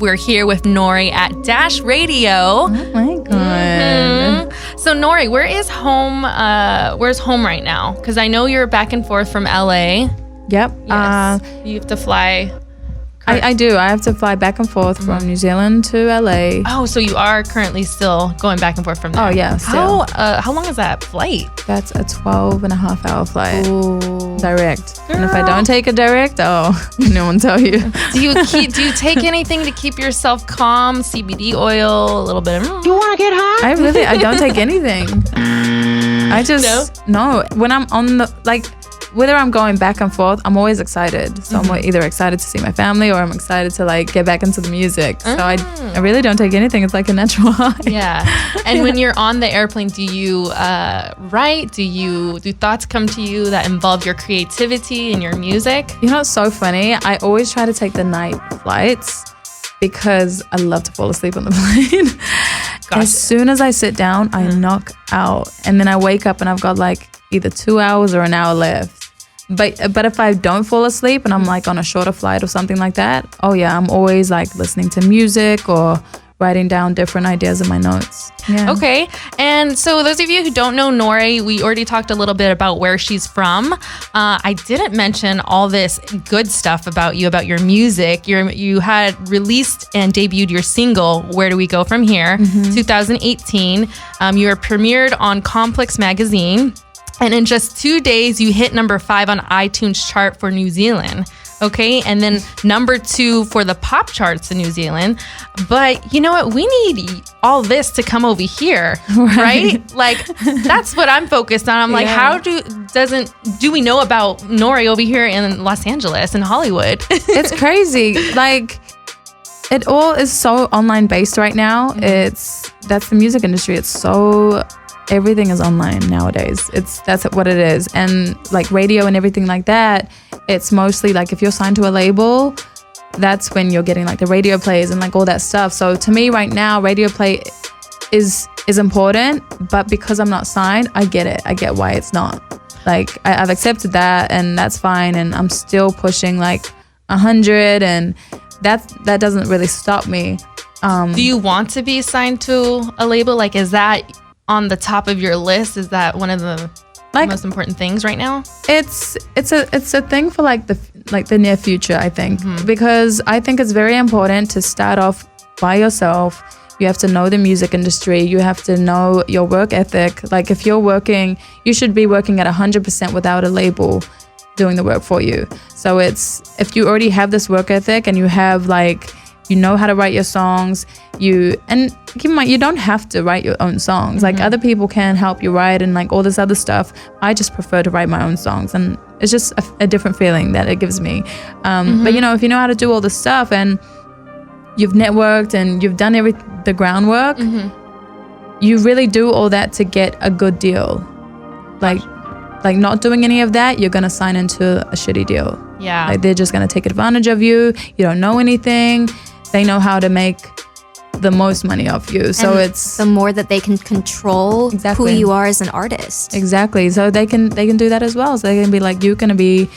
We're here with Nouri at Dash Radio. Oh my God. So Nouri, where is home? Where's home right now? Because I know you're back and forth from LA. Yep. Yes. You have to fly. I do. I have to fly back and forth from New Zealand to LA. Oh, so you are currently still going back and forth from there. Oh, yeah, still. How long is that flight? That's a 12-and-a-half-hour flight. Ooh. Direct. Girl. And if I don't take a direct, no one tell you. Do you take anything to keep yourself calm? CBD oil, a little bit of... You want to get high? I don't take anything. I just, no. When I'm on whether I'm going back and forth, I'm always excited. So I'm either excited to see my family or I'm excited to get back into the music. So I really don't take anything. It's like a natural high. Yeah. And when you're on the airplane, do you write? Do thoughts come to you that involve your creativity and your music? You know, it's so funny. I always try to take the night flights because I love to fall asleep on the plane. Gotcha. As soon as I sit down, I knock out. And then I wake up and I've got either 2 hours or an hour left. But if I don't fall asleep and I'm on a shorter flight or something like that, I'm always listening to music or writing down different ideas in my notes. Yeah. Okay. And so those of you who don't know Nouri, we already talked a little bit about where she's from. I didn't mention all this good stuff about you, about your music. You had released and debuted your single, Where Do We Go From Here, 2018. You were premiered on Complex Magazine. And in just 2 days, you hit number 5 on iTunes chart for New Zealand. Okay. And then number 2 for the pop charts in New Zealand. But you know what? We need all this to come over here. Right? That's what I'm focused on. I'm how do we know about Nouri over here in Los Angeles and Hollywood? It's crazy. It all is so online based right now. That's the music industry. It's so... Everything is online nowadays. That's what it is. And radio and everything like that, it's mostly if you're signed to a label, that's when you're getting the radio plays and all that stuff. So to me right now, radio play is important, but because I'm not signed, I get it. I get why it's not. I've accepted that and that's fine. And I'm still pushing 100 and that doesn't really stop me. Do you want to be signed to a label? Is that on the top of your list? Is that one of the most important things right now? It's a thing for the near future, I think, because I think it's very important to start off by yourself. You have to know the music industry. You have to know your work ethic. If you're working, you should be working at 100% without a label doing the work for you. So if you already have this work ethic and you have you know how to write your songs, and keep in mind, you don't have to write your own songs. Other people can help you write and all this other stuff. I just prefer to write my own songs, and it's just a different feeling that it gives me. But if you know how to do all this stuff and you've networked and you've done the groundwork, you really do all that to get a good deal. Not doing any of that, you're gonna sign into a shitty deal. Yeah. They're just gonna take advantage of you. You don't know anything. They know how to make the most money off you. So and it's the more that they can control who you are as an artist. Exactly. So they can do that as well. So they can be you're gonna be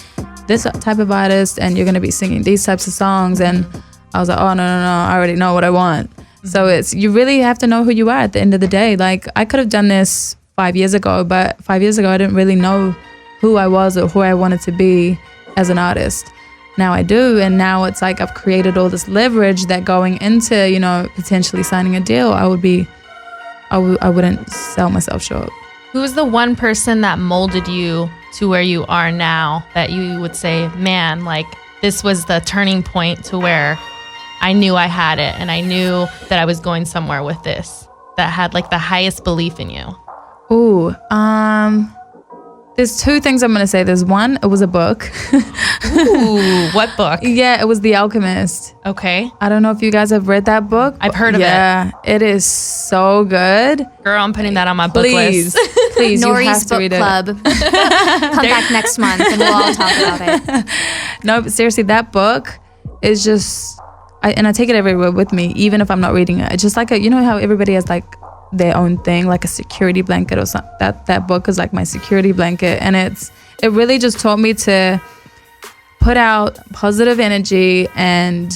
this type of artist and you're gonna be singing these types of songs. And I was oh no, I already know what I want. So you really have to know who you are at the end of the day. I could have done this 5 years ago, but 5 years ago I didn't really know who I was or who I wanted to be as an artist. Now I do, and now it's I've created all this leverage that going into potentially signing a deal, I wouldn't sell myself short. Who's the one person that molded you to where you are now that you would say, man, this was the turning point to where I knew I had it and I knew that I was going somewhere with this, that had the highest belief in you? Ooh, there's 2 things I'm going to say. There's one, it was a book. Ooh, what book? Yeah, it was The Alchemist. Okay. I don't know if you guys have read that book. I've heard of it. Yeah, it is so good. Girl, I'm putting that on my book list. Please, you have Nouri's to book read club. Come back next month and we'll all talk about it. No, but seriously, that book is just, I take it everywhere with me, even if I'm not reading it. It's just you know how everybody has their own thing, a security blanket or something. That book is my security blanket, and it really just taught me to put out positive energy and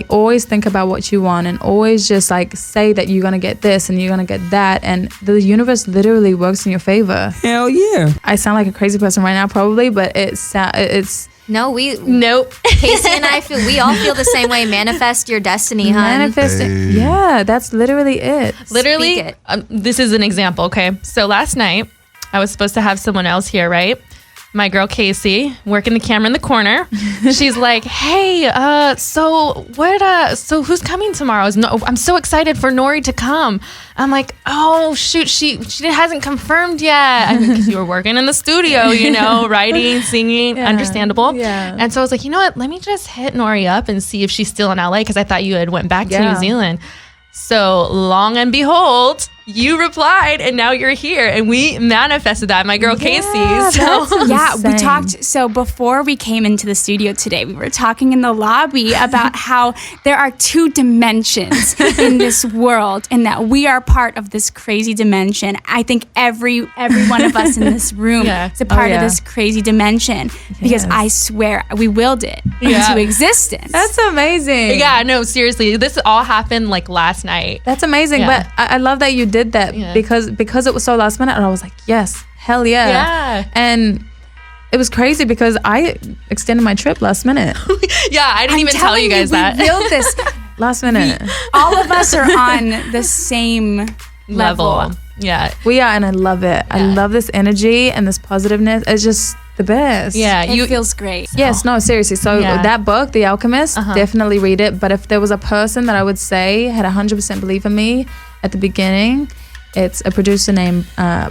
always think about what you want and always just like say that you're gonna get this and you're gonna get that, and the universe literally works in your favor. Hell yeah. I sound like a crazy person right now probably, but it's Nope. Casey and I we all feel the same way. Manifest your destiny, hon. manifesting. Yeah, that's literally it. Literally, Speak it. this is an example, okay? So last night, I was supposed to have someone else here, right? My girl Casey, working the camera in the corner. She's like, "Hey, so who's coming tomorrow? I'm so excited for Nouri to come." I'm like, "Oh shoot, she hasn't confirmed yet." I mean, because you were working in the studio, writing, singing, understandable. Yeah. And so I was like, you know what? Let me just hit Nouri up and see if she's still in LA, because I thought you had went back to New Zealand. So long and behold, you replied, and now you're here, and we manifested that. My girl Casey. So Yeah, we talked. So before we came into the studio today, we were talking in the lobby about how there are 2 dimensions in this world, and that we are part of this crazy dimension. I think every one of us in this room is a part of this crazy dimension, because I swear we willed it into existence. That's amazing. yeah, no, seriously, this all happened like last night. That's amazing. Yeah. But I love that you did that because it was so last minute, and I was like, yes, hell yeah. Yeah. And it was crazy because I extended my trip last minute. Yeah, I didn't even tell you guys that. We revealed this. Last minute. All of us are on the same level. Yeah. We are, and I love it. I love this energy and this positiveness. It's just the best. Yeah. It feels great. Yes, no, seriously. So that book, The Alchemist, definitely read it. But if there was a person that I would say had 100% belief in me at the beginning, it's a producer named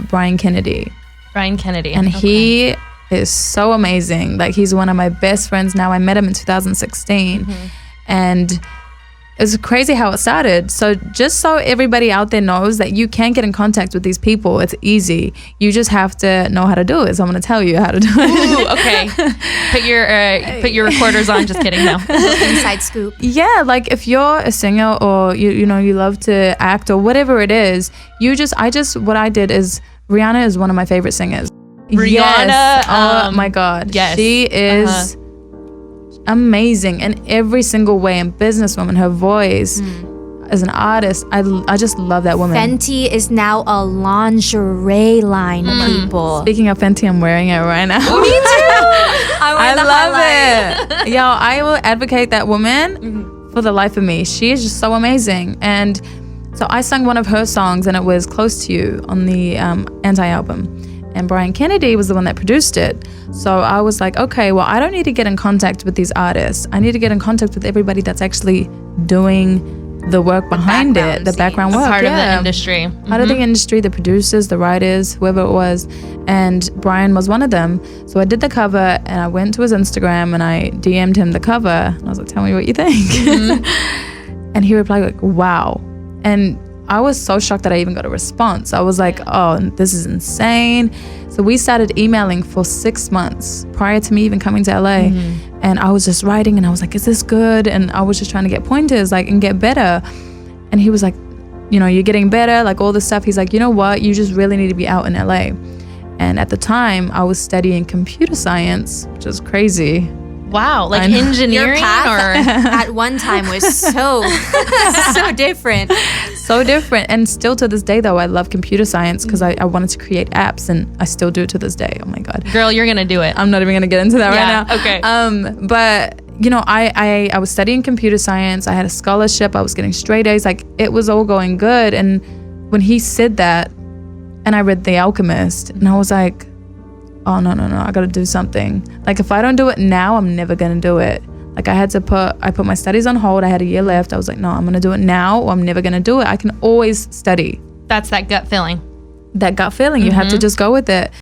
Brian Kennedy. Brian Kennedy. And he is so amazing. Like, he's one of my best friends now. I met him in 2016. And it's crazy how it started. So just so everybody out there knows that you can get in contact with these people, it's easy. You just have to know how to do it. So I'm going to tell you how to do it. Ooh, okay. Put your recorders on. Just kidding. No. Inside scoop. Yeah, like if you're a singer or you love to act or whatever it is, what I did is, Rihanna is one of my favorite singers. Rihanna. Yes. Oh my God. Yes. She is amazing in every single way, and businesswoman, her voice as an artist, I just love that woman. Fenty is now a lingerie line, people. Speaking of Fenty, I'm wearing it right now. Me too. I love it. Yo, I will advocate that woman for the life of me. She is just so amazing. And so I sang one of her songs, and it was Close to You on the Anti-album. And Brian Kennedy was the one that produced it. So I was like, okay, well, I don't need to get in contact with these artists. I need to get in contact with everybody that's actually doing the work behind it, the background work. Part of the industry. Part of the industry, the producers, the writers, whoever it was. And Brian was one of them. So I did the cover, and I went to his Instagram, and I DM'd him the cover. And I was like, tell me what you think. And he replied like, wow. And I was so shocked that I even got a response. I was like, oh, this is insane. So we started emailing for 6 months prior to me even coming to LA. And I was just writing, and I was like, is this good? And I was just trying to get pointers, like, and get better. And he was like, you're getting better, like all this stuff. He's like, you know what? You just really need to be out in LA. And at the time, I was studying computer science, which is crazy. Wow, like engineering, Your path or at one time was so different. So different. And still to this day, though, I love computer science because I wanted to create apps, and I still do to this day. Oh my God. girl, you're gonna do it. I'm not even gonna get into that right now. Okay. But I was studying computer science. I had a scholarship. I was getting straight A's. Like, it was all going good. And when he said that, and I read The Alchemist, and I was like, oh, no, I gotta do something. Like, if I don't do it now, I'm never gonna do it. Like, I put my studies on hold. I had a year left. I was like, no, I'm gonna do it now, or I'm never gonna do it. I can always study. That's that gut feeling. That gut feeling, you have to just go with it.